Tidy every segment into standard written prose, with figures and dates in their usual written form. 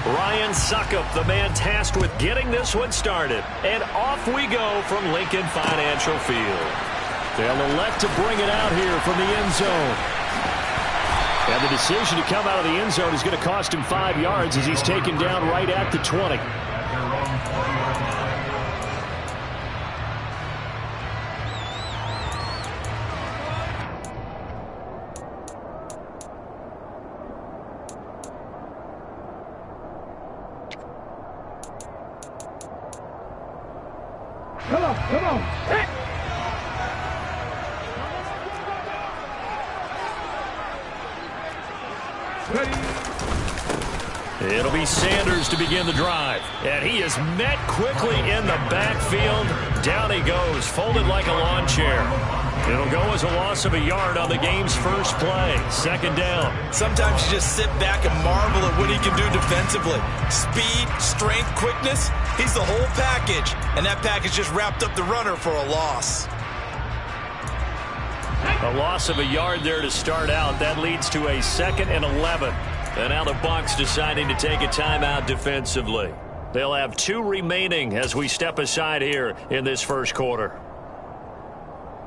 Ryan Suckup, the man tasked with getting this one started. And off we go from Lincoln Financial Field. They'll elect to bring it out here from the end zone. And the decision to come out of the end zone is going to cost him 5 yards as he's taken down right at the 20. Come on. Hey. It'll be Sanders to begin the drive. And he is met quickly in the backfield. Down he goes, folded like a lawn chair. It'll go as a loss of a yard on the game's first play. Second down. Sometimes you just sit back and marvel at what he can do defensively. Speed, strength, quickness. He's the whole package. And that package just wrapped up the runner for a loss. A loss of a yard there to start out. That leads to a 2nd and 11. And now the Bucs deciding to take a timeout defensively. They'll have 2 remaining as we step aside here in this first quarter.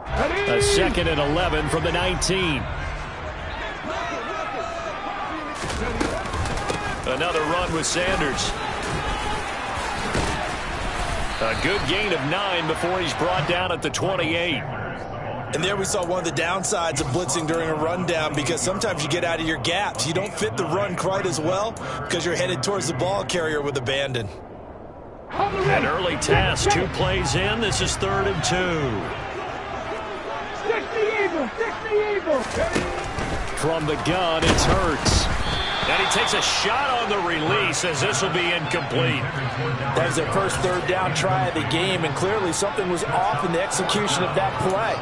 A 2nd and 11 from the 19. Another run with Sanders. A good gain of 9 before he's brought down at the 28. And there we saw one of the downsides of blitzing during a rundown, because sometimes you get out of your gaps. You don't fit the run quite as well because you're headed towards the ball carrier with abandon. An early task, 2 plays in. This is 3rd and 2. Stick the eagle. From the gun, it's Hurts. And he takes a shot on the release as this will be incomplete. That was their first 3rd down try of the game, and clearly something was off in the execution of that play.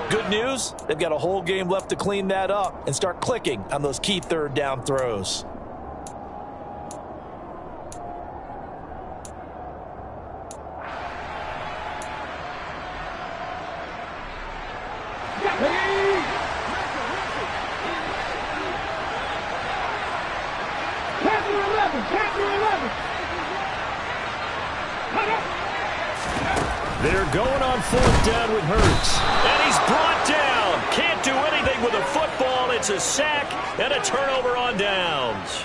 Good news, they've got a whole game left to clean that up and start clicking on those key 3rd down throws. They're going on 4th down with Hurts. And he's brought down. Can't do anything with a football. It's a sack and a turnover on downs.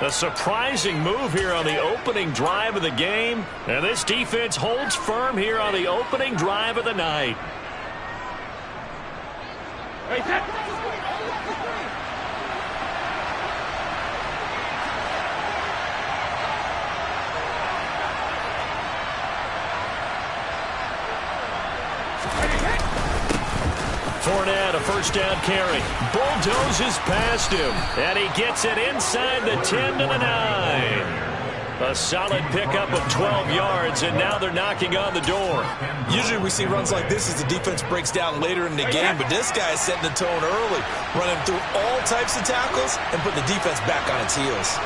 A surprising move here on the opening drive of the game. And this defense holds firm here on the opening drive of the night. Fournette, a 1st down carry. Bulldozes past him. And he gets it inside the 10 to the 9. A solid pickup of 12 yards, and now they're knocking on the door. Usually we see runs like this as the defense breaks down later in the game, but this guy is setting the tone early, running through all types of tackles and putting the defense back on its heels.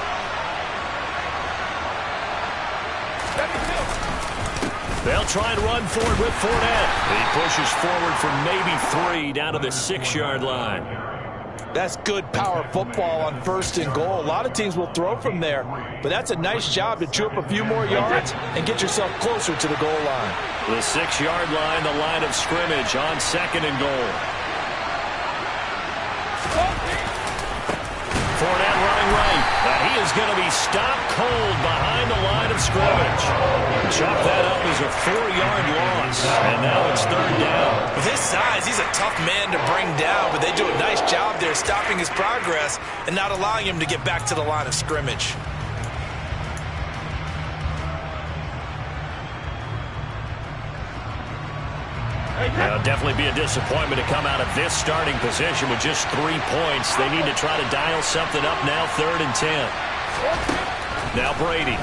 They'll try and run forward with Fournette. He pushes forward for maybe 3 down to the 6-yard line. That's good power football on 1st and goal. A lot of teams will throw from there, but that's a nice job to chew up a few more yards and get yourself closer to the goal line. The 6-yard line, the line of scrimmage on 2nd and goal. Fournette running right. And he is going to be stopped cold behind the line of scrimmage. Chalk that up as a 4-yard loss. And now it's 3rd down. With his size, he's a tough man to bring down, but they do a nice job there stopping his progress and not allowing him to get back to the line of scrimmage. It'll definitely be a disappointment to come out of this starting position with just 3 points. They need to try to dial something up now, 3rd and 10. Now Brady.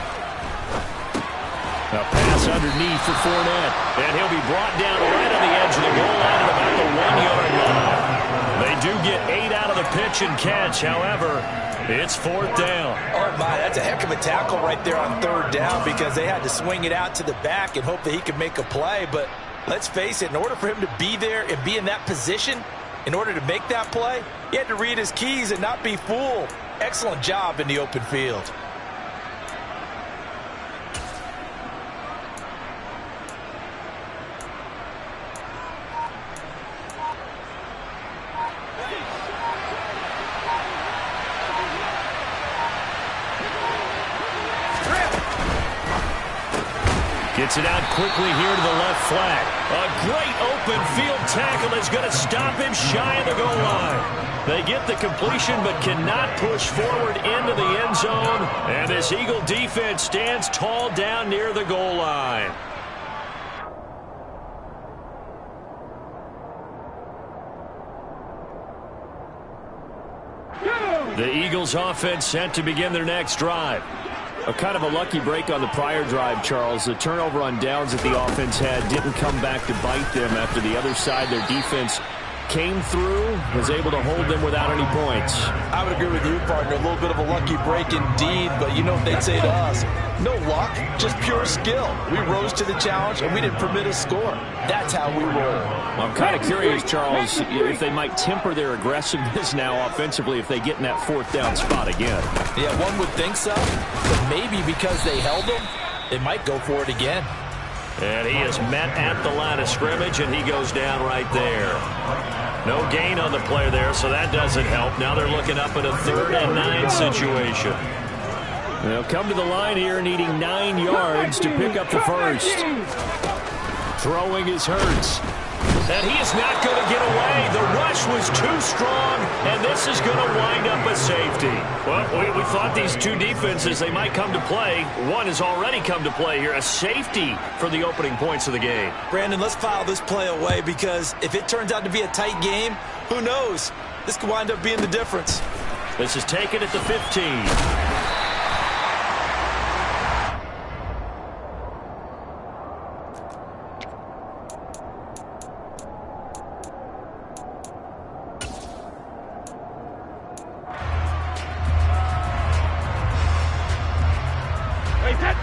A pass underneath for Fournette. And he'll be brought down right on the edge of the goal line at about the 1-yard line. They do get 8 out of the pitch and catch. However, it's 4th down. Oh, my, that's a heck of a tackle right there on 3rd down, because they had to swing it out to the back and hope that he could make a play. But let's face it, in order for him to be there and be in that position, in order to make that play, he had to read his keys and not be fooled. Excellent job in the open field. Gets it out quickly here to the left flat. A great open field tackle is going to stop him shy of the goal line. They get the completion but cannot push forward into the end zone. And this Eagle defense stands tall down near the goal line. The Eagles offense set to begin their next drive. A kind of a lucky break on the prior drive, Charles. The turnover on downs that the offense had didn't come back to bite them after the other side. Their defense came through, was able to hold them without any points. I would agree with you, partner. A little bit of a lucky break indeed, but you know what they'd say to us. No luck, just pure skill. We rose to the challenge, and we didn't permit a score. That's how we roll. I'm kind of curious, Charles, if they might temper their aggressiveness now offensively if they get in that fourth down spot again. Yeah, one would think so, but maybe because they held them, they might go for it again. And he is met at the line of scrimmage, and he goes down right there. No gain on the play there, so that doesn't help. Now they're looking up at a 3rd and 9 situation. They'll come to the line here needing 9 yards to pick up the first. Throwing is Hurts. And he is not going to get away. The rush was too strong, and this is going to wind up a safety. Well, we thought these two defenses, they might come to play. One has already come to play here. A safety for the opening points of the game. Brandon, let's file this play away because if it turns out to be a tight game, who knows? This could wind up being the difference. This is taken at the 15.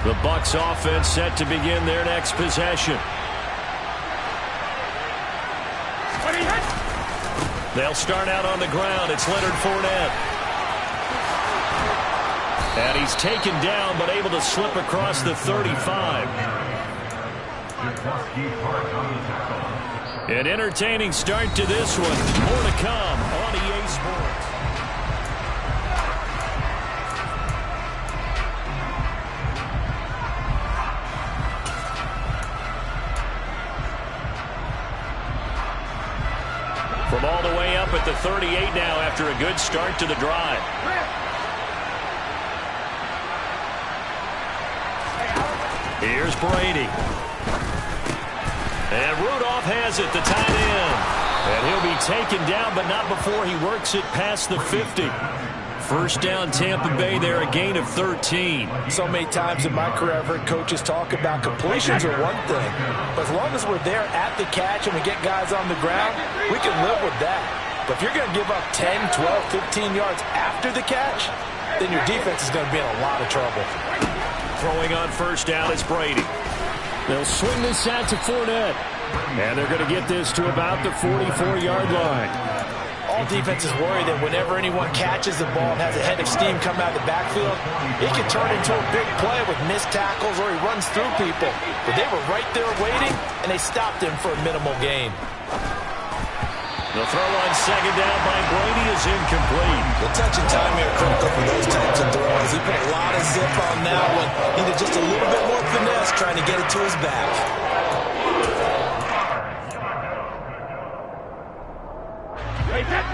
The Bucs offense set to begin their next possession. They'll start out on the ground. It's Leonard Fournette. And he's taken down but able to slip across the 35. An entertaining start to this one. More to come on EA Sports. From all the way up at the 38 now after a good start to the drive. Here's Brady. And Rudolph has it, the tight end. And he'll be taken down, but not before he works it past the 50. First down, Tampa Bay there, a gain of 13. So many times in my career, I've heard coaches talk about completions are one thing. But as long as we're there at the catch and we get guys on the ground, we can live with that. But if you're going to give up 10, 12, 15 yards after the catch, then your defense is going to be in a lot of trouble. Throwing on first down, it's Brady. They'll swing this out to Fournette. And they're going to get this to about the 44-yard line. All defenses worry that whenever anyone catches the ball and has a head of steam come out of the backfield, it can turn into a big play with missed tackles or he runs through people. But they were right there waiting, and they stopped him for a minimal gain. The throw on second down by Brady is incomplete. The touch and time are critical for those types of throws. He put a lot of zip on that one. Needed just a little bit more finesse trying to get it to his back.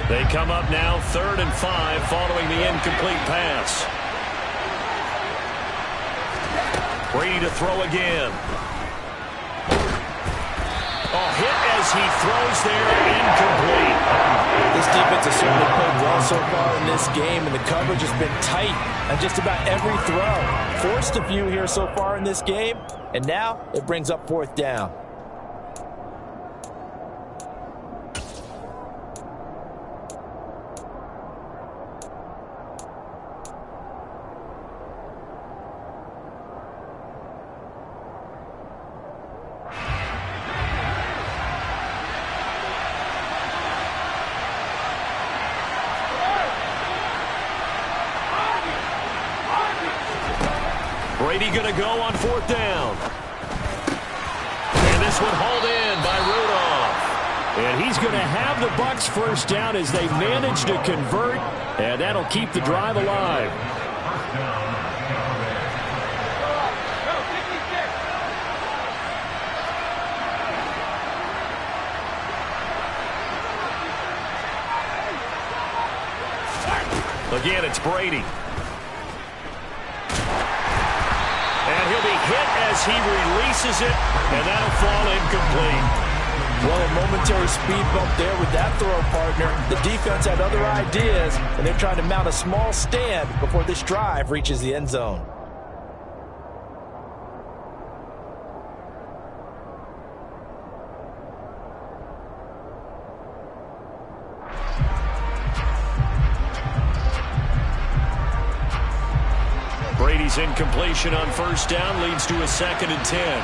They come up now 3rd and 5 following the incomplete pass. Brady to throw again. Oh, hit as he throws there, incomplete. This defense has certainly played well so far in this game, and the coverage has been tight on just about every throw. Forced a few here so far in this game, and now it brings up 4th down. Brady going to go on 4th down. And this one hauled in by Rudolph. And he's going to have the Bucs first down as they manage to convert. And that'll keep the drive alive. again. It's Brady. And he'll be hit as he releases it, and that'll fall incomplete. Well, a momentary speed bump there with that throw, partner. The defense had other ideas, and they're trying to mount a small stand before this drive reaches the end zone. Brady's incompletion on first down leads to a 2nd and 10.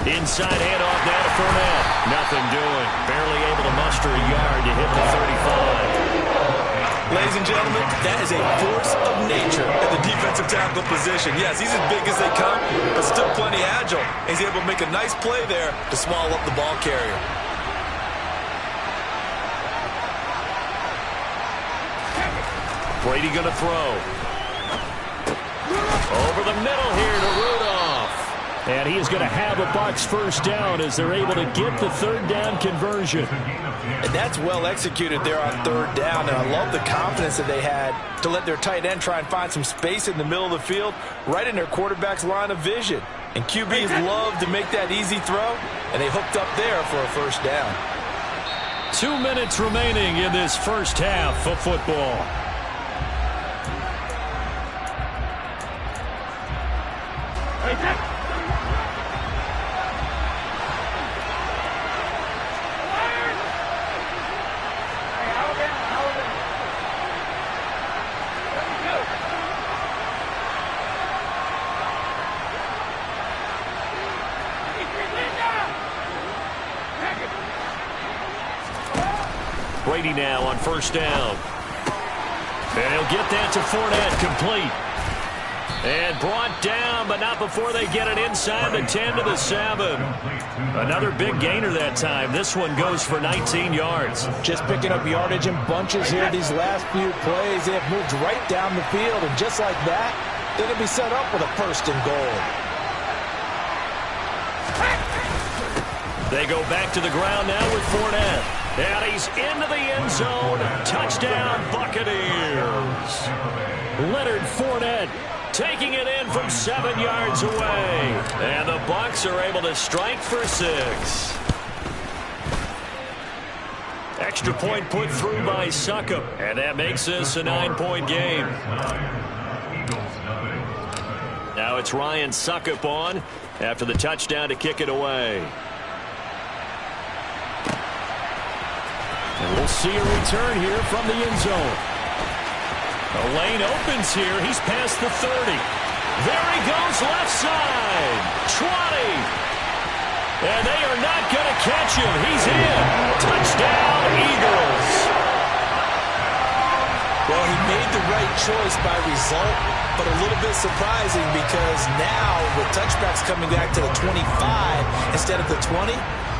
Inside handoff now to Fournette. Nothing doing. Barely able to muster a yard to hit the 35. Ladies and gentlemen, that is a force of nature at the defensive tackle position. Yes, he's as big as they come, but still plenty agile. He's able to make a nice play there to swallow up the ball carrier. Brady going to throw. Over the middle here to Rudolph. And he is going to have a Bucs first down as they're able to get the third down conversion. And that's well executed there on third down, and I love the confidence that they had to let their tight end try and find some space in the middle of the field, right in their quarterback's line of vision. And QBs love to make that easy throw, and they hooked up there for a first down. 2 minutes remaining in this first half of football. Brady now on first down. And he'll get that to Fournette, complete. And brought down, but not before they get it inside the 10 to the 7. Another big gainer that time. This one goes for 19 yards. Just picking up yardage in bunches here these last few plays. They have moved right down the field, and just like that, they're going to be set up with a first and goal. They go back to the ground now with Fournette. And he's into the end zone. Touchdown, Buccaneers. Leonard Fournette taking it in from 7 yards away. And the Bucs are able to strike for 6. Extra point put through by Succop. And that makes this a 9-point game. Now it's Ryan Succop on after the touchdown to kick it away. And we'll see a return here from the end zone. The lane opens here. He's past the 30. There he goes, left side. 20. And they are not going to catch him. He's in. Touchdown, Eagles. Well, he made the right choice by result, but a little bit surprising because now with touchbacks coming back to the 25 instead of the 20,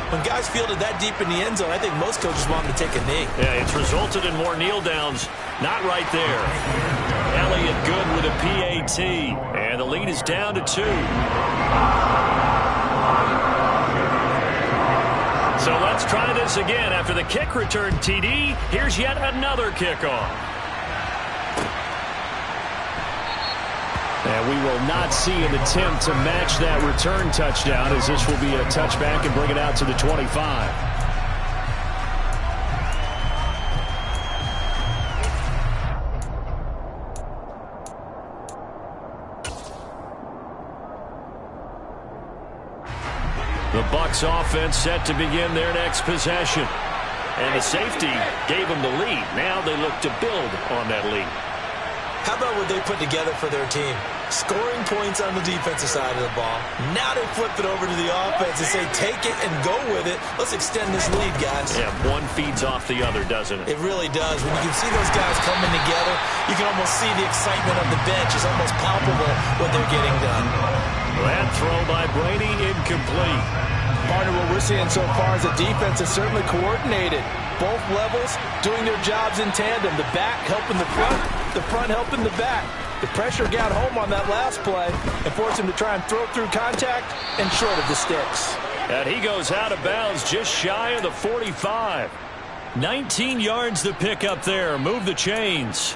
when guys fielded that deep in the end zone, I think most coaches want them to take a knee. Yeah, it's resulted in more kneel downs. Not right there. Elliott good with a PAT. And the lead is down to 2. So let's try this again. After the kick return TD, here's yet another kickoff. And we will not see an attempt to match that return touchdown, as this will be a touchback and bring it out to the 25. The Bucs offense set to begin their next possession. And the safety gave them the lead. Now they look to build on that lead. How about what they put together for their team? Scoring points on the defensive side of the ball. Now they flip it over to the offense and say, take it and go with it. Let's extend this lead, guys. Yeah, one feeds off the other, doesn't it? It really does. When you can see those guys coming together, you can almost see the excitement of the bench. It's almost palpable what they're getting done. That throw by Brady, incomplete. Partner, what we're seeing so far is the defense is certainly coordinated. Both levels doing their jobs in tandem. The back helping the front helping the back. The pressure got home on that last play and forced him to try and throw through contact and short of the sticks. And he goes out of bounds just shy of the 45. 19 yards to pick up there. Move the chains.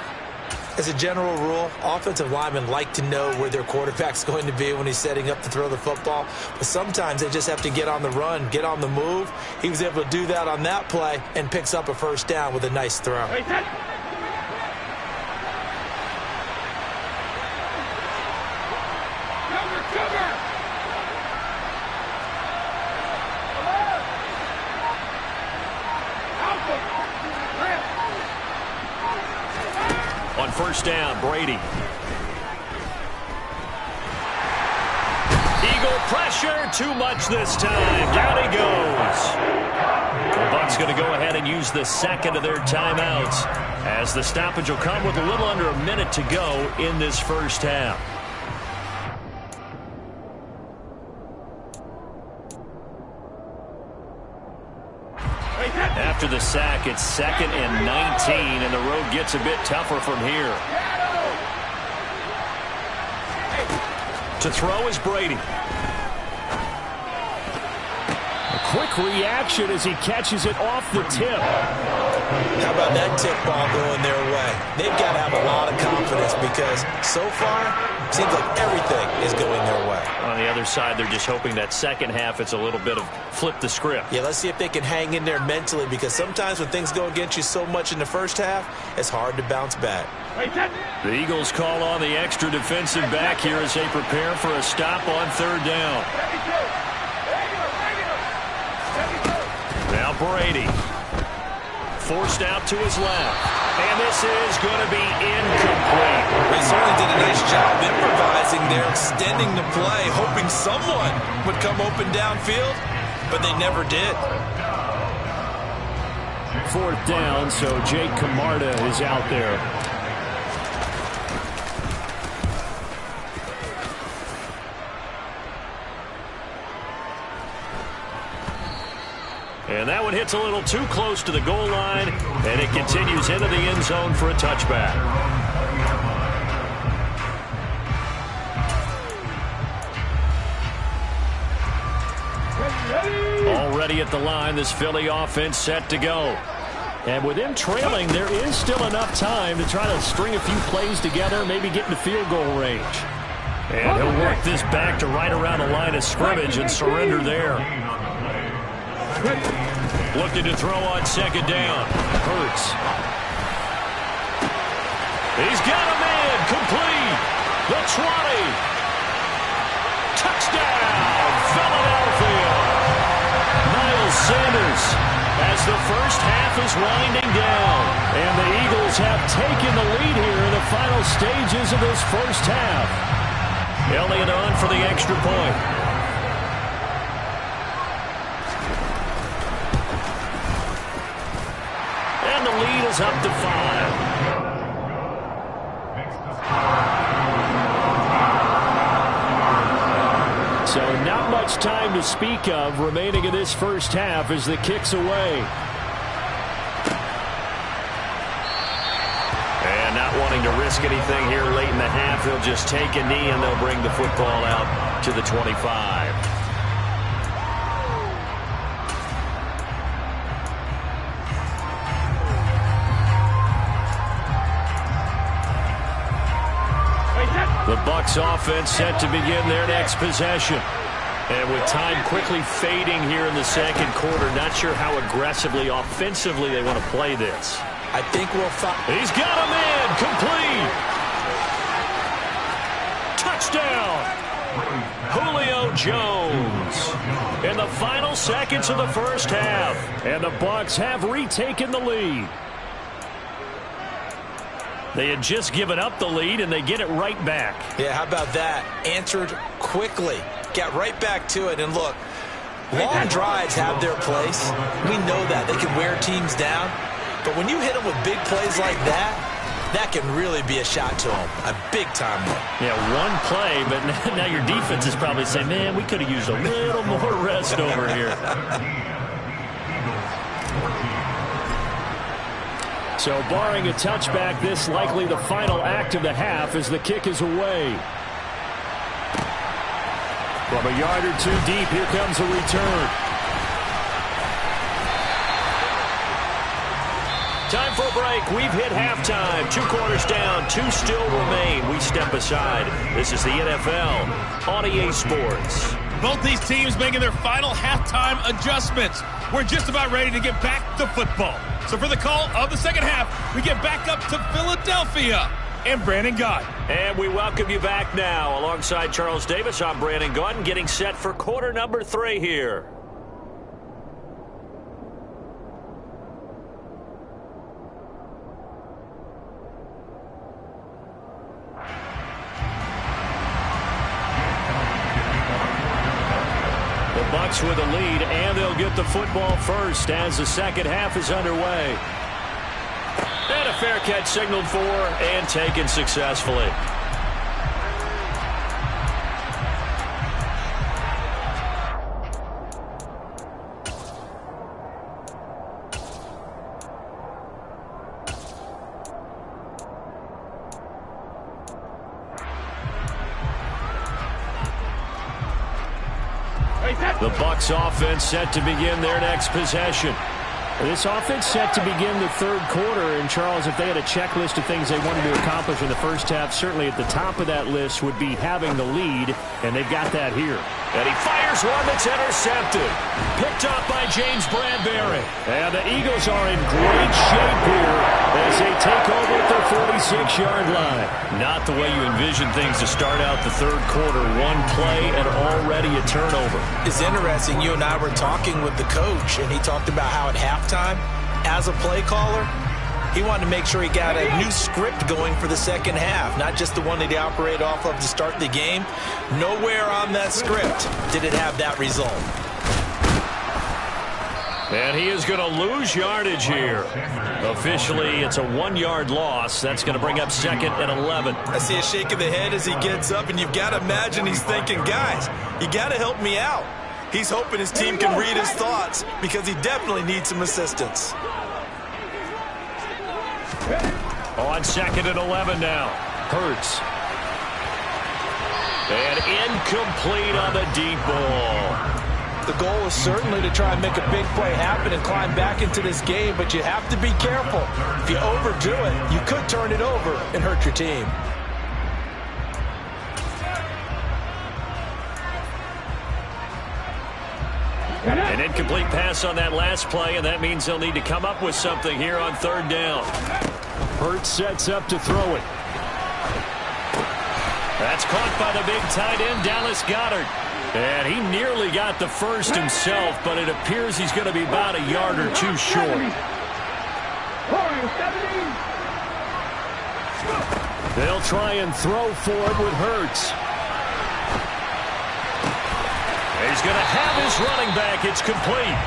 As a general rule, offensive linemen like to know where their quarterback's going to be when he's setting up to throw the football. But sometimes they just have to get on the run, get on the move. He was able to do that on that play and picks up a first down with a nice throw. On first down, Brady. Eagle pressure, too much this time. Down he goes. The Bucs going to go ahead and use the second of their timeouts, as the stoppage will come with a little under a minute to go in this first half. After the sack, it's 2nd and 19, and the road gets a bit tougher from here. To throw is Brady. A quick reaction as he catches it off the tip. How about that tip ball going their way? They've got to have a lot of confidence because so far, it seems like everything is going their way. On the other side, they're just hoping that second half it's a little bit of flip the script. Yeah, let's see if they can hang in there mentally, because sometimes when things go against you so much in the first half, it's hard to bounce back. The Eagles call on the extra defensive back here as they prepare for a stop on third down. Now Brady. Forced out to his left. And this is going to be incomplete. They certainly did a nice job improvising there, extending the play, hoping someone would come open downfield, but they never did. Fourth down, so Jake Camarda is out there. And that one hits a little too close to the goal line, and it continues into the end zone for a touchback. Already at the line, this Philly offense set to go. And with him trailing, there is still enough time to try to string a few plays together, maybe get into field goal range. And he'll work this back to right around the line of scrimmage and surrender there. Looking to throw on second down. Hurts. He's got a man. Complete. The 20. Touchdown, Philadelphia. Miles Sanders as the first half is winding down. And the Eagles have taken the lead here in the final stages of this first half. Elliott on for the extra point. And the lead is up to 5. So not much time to speak of remaining in this first half as the kick's away. And not wanting to risk anything here late in the half, he'll just take a knee and they'll bring the football out to the 25. The Bucs offense set to begin their next possession. And with time quickly fading here in the second quarter, not sure how aggressively, offensively they want to play this. I think we'll find. He's got a man. Complete. Touchdown. Julio Jones. In the final seconds of the first half. And the Bucs have retaken the lead. They had just given up the lead, and they get it right back. Yeah, how about that? Answered quickly. Got right back to it. And look, long drives have their place. We know that. They can wear teams down. But when you hit them with big plays like that, that can really be a shot to them. A big-time one. Yeah, one play, but now your defense is probably saying, man, we could have used a little more rest over here. So barring a touchback, this likely the final act of the half as the kick is away. From a yard or two deep, here comes a return. Time for a break. We've hit halftime. 2 quarters down. 2 still remain. We step aside. This is the NFL on EA Sports. Both these teams making their final halftime adjustments. We're just about ready to get back to football. So for the call of the second half, we get back up to Philadelphia and Brandon Gott. And we welcome you back now. Alongside Charles Davis, I'm Brandon Gott, getting set for quarter number 3 here. Bucks with a lead, and they'll get the football first as the second half is underway. And a fair catch signaled for and taken successfully. The Bucks offense set to begin their next possession. This offense set to begin the third quarter, and Charles, if they had a checklist of things they wanted to accomplish in the first half, certainly at the top of that list would be having the lead, and they've got that here. And he fires one that's intercepted. Picked up by James Bradbury. And the Eagles are in great shape here as they take over at their 46-yard line. Not the way you envision things to start out the third quarter. One play and already a turnover. It's interesting. You and I were talking with the coach, and he talked about how at halftime, as a play caller, he wanted to make sure he got a new script going for the second half, not just the one that he operated off of to start the game. Nowhere on that script did it have that result. And he is going to lose yardage here. Officially, it's a 1-yard loss. That's going to bring up 2nd and 11. I see a shake of the head as he gets up, and you've got to imagine he's thinking, guys, you got to help me out. He's hoping his team can read his thoughts because he definitely needs some assistance. On 2nd and 11 now. Hurts. And incomplete on the deep ball. The goal is certainly to try and make a big play happen and climb back into this game, but you have to be careful. If you overdo it, you could turn it over and hurt your team. An incomplete pass on that last play, and that means they'll need to come up with something here on 3rd down. Hurts sets up to throw it. That's caught by the big tight end, Dallas Goedert. And he nearly got the first himself, but it appears he's going to be about a yard or 2 short. They'll try and throw for it with Hurts. He's going to have his running back. It's complete.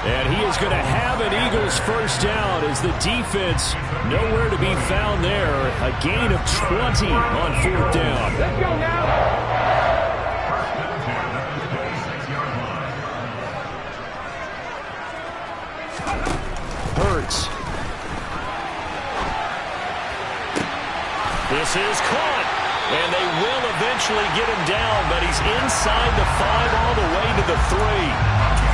And he is going to have an Eagles first down as the defense nowhere to be found there. A gain of 20 on 4th down. Let's go now. Hurts. This is caught. And they will eventually get him down, but he's inside the 5 all the way to the 3.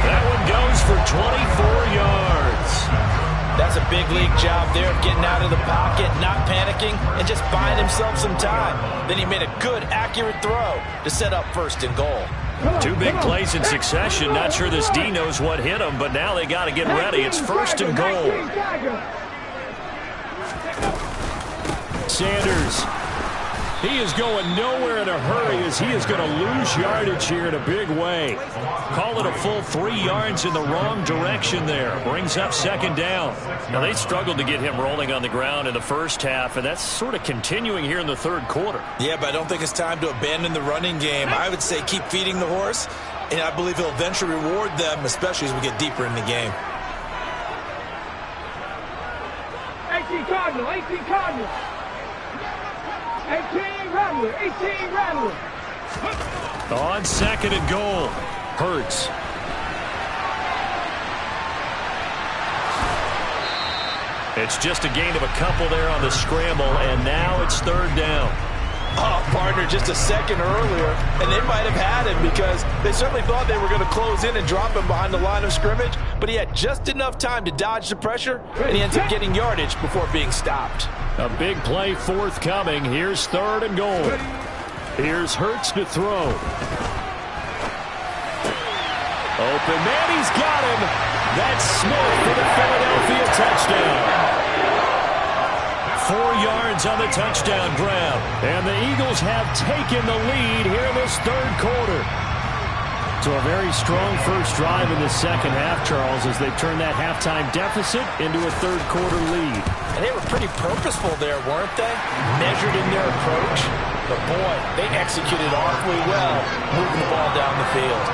That one goes for 24 yards. That's a big league job there of getting out of the pocket, not panicking, and just buying himself some time. Then he made a good, accurate throw to set up 1st and goal. 2 big plays in succession. Not sure this D knows what hit him, but now they got to get ready. It's 1st and goal. Sanders. He is going nowhere in a hurry as he is going to lose yardage here in a big way. Call it a full 3 yards in the wrong direction there. Brings up 2nd down. Now, they struggled to get him rolling on the ground in the first half, and that's sort of continuing here in the 3rd quarter. Yeah, but I don't think it's time to abandon the running game. I would say keep feeding the horse, and I believe he'll eventually reward them, especially as we get deeper in the game. 18 Cardinal, 18 Cardinal. 18 Rattler, 18 Rattler. On 2nd and goal. Hurts. It's just a gain of a couple there on the scramble, and now it's 3rd down. Oh, partner, just a second earlier, and they might have had him because they certainly thought they were going to close in and drop him behind the line of scrimmage, but he had just enough time to dodge the pressure, and he ends up getting yardage before being stopped. A big play forthcoming. Here's 3rd and goal. Here's Hurts to throw. Open man, he's got him. That's Smith for the Philadelphia touchdown. 4 yards on the touchdown grab. And the Eagles have taken the lead here in this 3rd quarter. So a very strong first drive in the second half, Charles, as they've turned that halftime deficit into a 3rd quarter lead. And they were pretty purposeful there, weren't they? Measured in their approach. But boy, they executed awfully well, moving the ball down the field.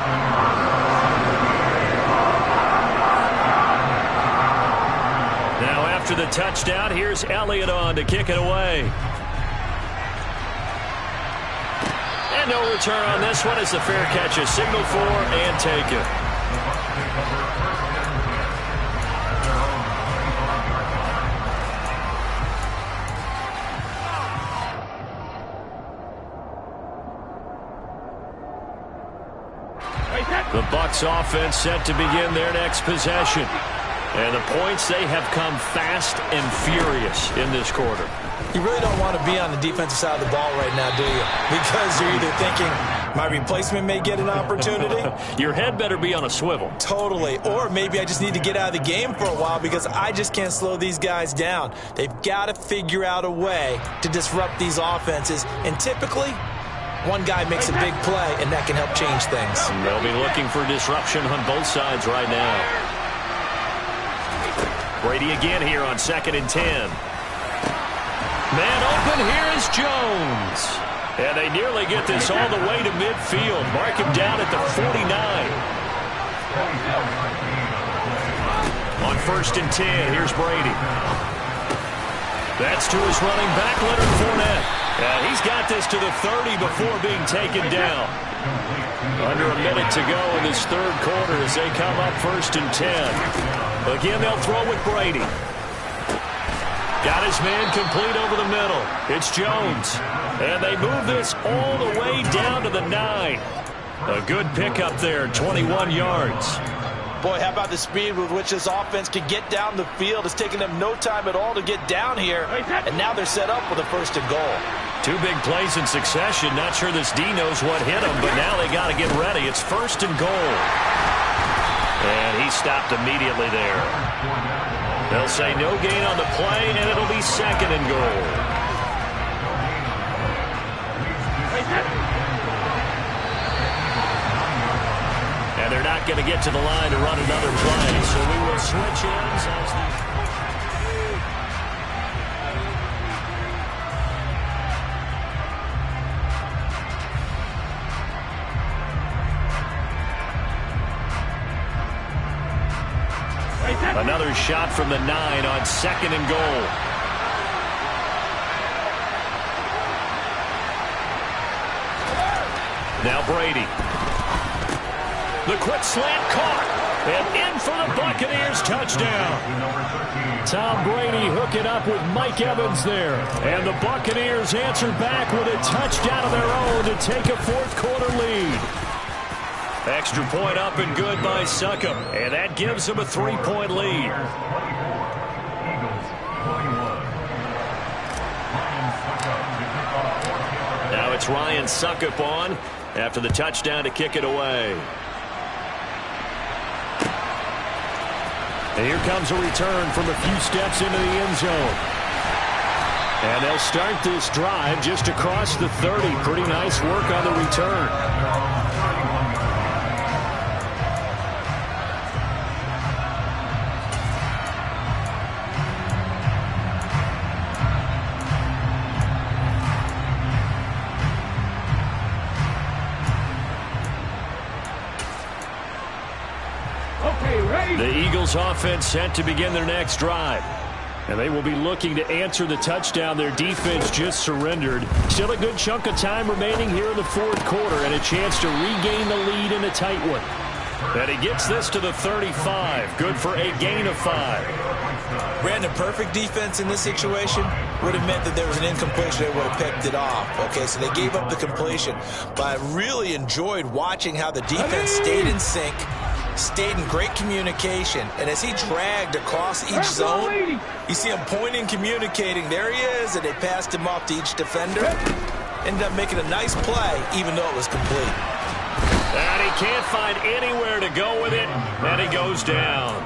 Now after the touchdown, here's Elliott on to kick it away. And no return on this one as the fair catch is signaled for and taken. The Bucs offense set to begin their next possession. And the points, they have come fast and furious in this quarter. You really don't want to be on the defensive side of the ball right now, do you? Because you're either thinking, my replacement may get an opportunity. Your head better be on a swivel. Totally. Or maybe I just need to get out of the game for a while because I just can't slow these guys down. They've got to figure out a way to disrupt these offenses. And typically, one guy makes a big play, and that can help change things. They'll be looking for disruption on both sides right now. Brady again here on 2nd and 10. Man open, here is Jones. And they nearly get this all the way to midfield. Mark him down at the 49. On 1st and 10, here's Brady. That's to his running back, Leonard Fournette. And he's got this to the 30 before being taken down. Under a minute to go in this 3rd quarter as they come up 1st and 10. Again, they'll throw with Brady. Got his man complete over the middle. It's Jones. And they move this all the way down to the 9. A good pickup there, 21 yards. Boy, how about the speed with which this offense can get down the field? It's taken them no time at all to get down here. And now they're set up with a 1st and goal. 2 big plays in succession. Not sure this D knows what hit him, but now they got to get ready. It's 1st and goal. And he stopped immediately there. They'll say no gain on the play, and it'll be 2nd and goal. And they're not going to get to the line to run another play, so we will switch ends as the... Another shot from the 9 on 2nd and goal. Now Brady. The quick slant caught. And in for the Buccaneers touchdown. Tom Brady hooking up with Mike Evans there. And the Buccaneers answer back with a touchdown of their own to take a 4th quarter lead. Extra point up and good by Succop. And that gives them a 3-point lead. Now it's Ryan Succop on after the touchdown to kick it away. And here comes a return from a few steps into the end zone. And they'll start this drive just across the 30. Pretty nice work on the return. The Eagles offense set to begin their next drive. And they will be looking to answer the touchdown their defense just surrendered. Still a good chunk of time remaining here in the 4th quarter and a chance to regain the lead in a tight one. And he gets this to the 35. Good for a gain of 5. Brandon, perfect defense in this situation would have meant that there was an incompletion. They would have picked it off. Okay, so they gave up the completion. But I really enjoyed watching how the defense stayed in sync, stayed in great communication, and as he dragged across each zone, you see him pointing, communicating. There he is, and they passed him off to each defender. Ended up making a nice play, even though it was complete. And he can't find anywhere to go with it, and he goes down.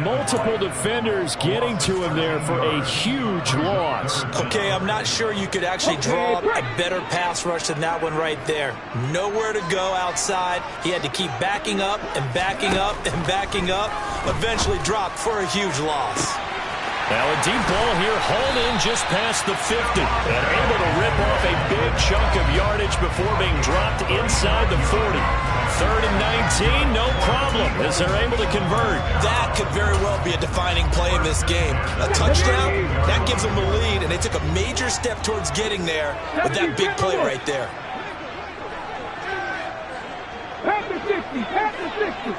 Multiple defenders getting to him there for a huge loss. Okay, I'm not sure you could actually draw up a better pass rush than that one right there. Nowhere to go outside. He had to keep backing up and backing up and backing up. Eventually dropped for a huge loss. Now a deep ball here, hauled in just past the 50. And able to rip off a big chunk of yardage before being dropped inside the 40. 3rd and 19, no problem, as they're able to convert. That could very well be a defining play in this game. A touchdown, that gives them the lead, and they took a major step towards getting there with that big play right there. Pass the 60, pass the 60.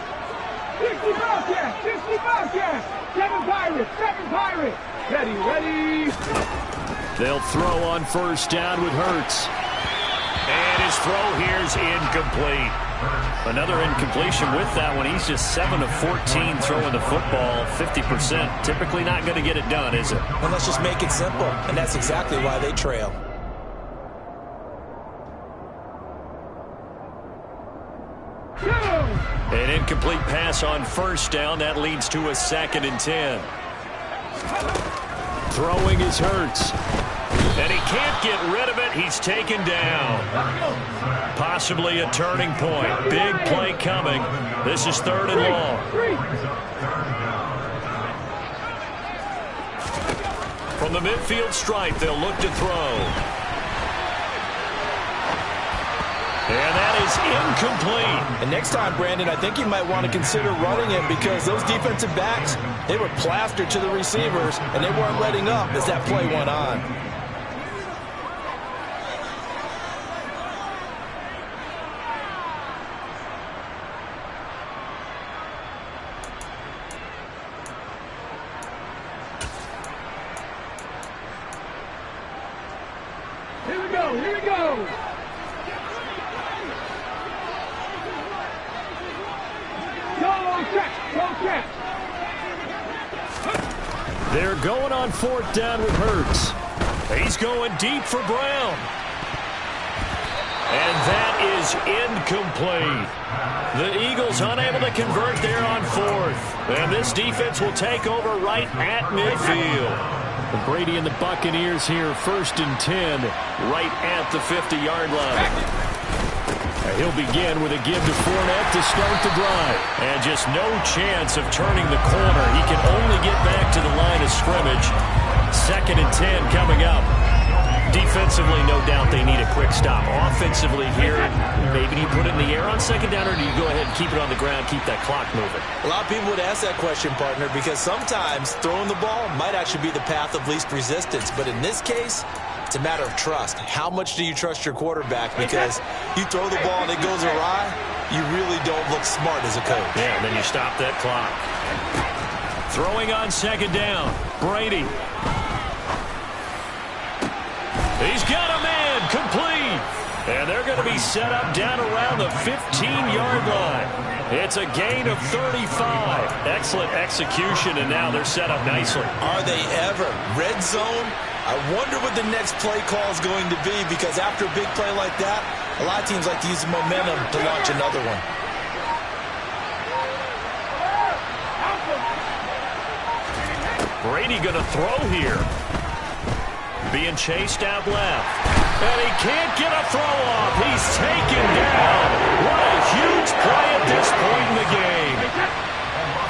60 Bobcats, 60 Bobcats. 7 Pirates. Ready. They'll throw on first down with Hurts. And his throw here's incomplete. Another incompletion with that one. He's just 7 of 14 throwing the football, 50%. Typically not going to get it done, is it? And let's just make it simple, and that's exactly why they trail. An incomplete pass on first down. That leads to a 2nd and 10. Throwing is Hurts. And he can't get rid of it. He's taken down. Possibly a turning point. Big play coming. This is 3rd and long. From the midfield stripe, they'll look to throw. And that is incomplete. And next time, Brandon, I think you might want to consider running him because those defensive backs, they were plastered to the receivers, and they weren't letting up as that play went on. Here we go. They're going on 4th down with Hurts. He's going deep for Brown. And that is incomplete. The Eagles unable to convert there on 4th. And this defense will take over right at midfield. Brady and the Buccaneers here, 1st and 10, right at the 50-yard line. He'll begin with a give to Fournette to start the drive. And just no chance of turning the corner. He can only get back to the line of scrimmage. 2nd and 10 coming up. Defensively, no doubt they need a quick stop. Offensively here, maybe you put it in the air on 2nd down, or do you go ahead and keep it on the ground, keep that clock moving? A lot of people would ask that question, partner, because sometimes throwing the ball might actually be the path of least resistance. But in this case, it's a matter of trust. How much do you trust your quarterback? Because you throw the ball and it goes awry, you really don't look smart as a coach. Yeah, and then you stop that clock. Throwing on 2nd down, Brady. He's got a man, complete. And they're going to be set up down around the 15-yard line. It's a gain of 35. Excellent execution, and now they're set up nicely. Are they ever? Red zone? I wonder what the next play call is going to be, because after a big play like that, a lot of teams like to use the momentum to launch another one. Brady going to throw here. Being chased out left. And he can't get a throw off. He's taken down. What a huge play at this point in the game.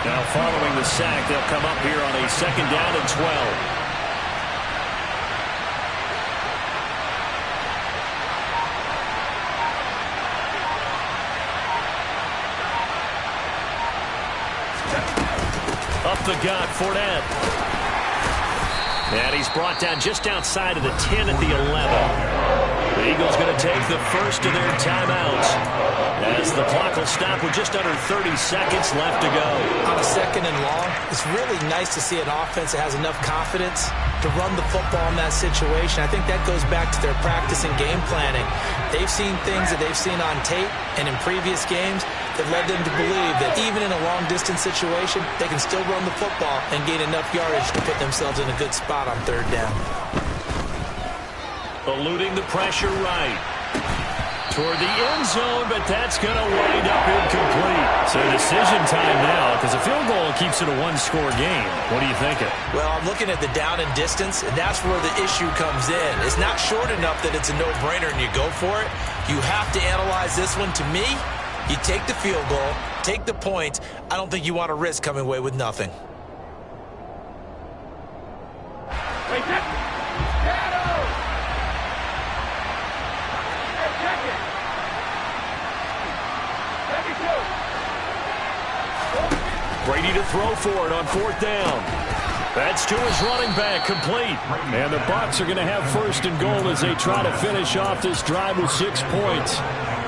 Now following the sack, they'll come up here on a 2nd down and 12. Up the gut, Fournette. And he's brought down just outside of the 10 at the 11. The Eagles going to take the first of their timeouts as the clock will stop with just under 30 seconds left to go. On a second and long, it's really nice to see an offense that has enough confidence to run the football in that situation. I think that goes back to their practice and game planning. They've seen things that they've seen on tape and in previous games that led them to believe that even in a long-distance situation, they can still run the football and gain enough yardage to put themselves in a good spot on third down. Eluding the pressure right. Toward the end zone, but that's going to wind up incomplete. So decision time now, because a field goal keeps it a one-score game. What are you thinking? Well, I'm looking at the down and distance, and that's where the issue comes in. It's not short enough that it's a no-brainer and you go for it. You have to analyze this one. To me, you take the field goal, take the points. I don't think you want to risk coming away with nothing. Brady to throw for it on fourth down. That's to his running back, complete. And the Bucs are going to have first and goal as they try to finish off this drive with 6 points.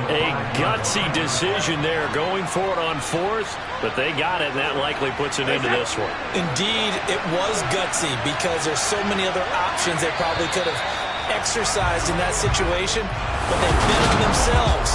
A gutsy decision there, going for it on fourth, but they got it, and that likely puts an end to this one. Indeed, it was gutsy because there's so many other options they probably could have exercised in that situation, but they bet on themselves.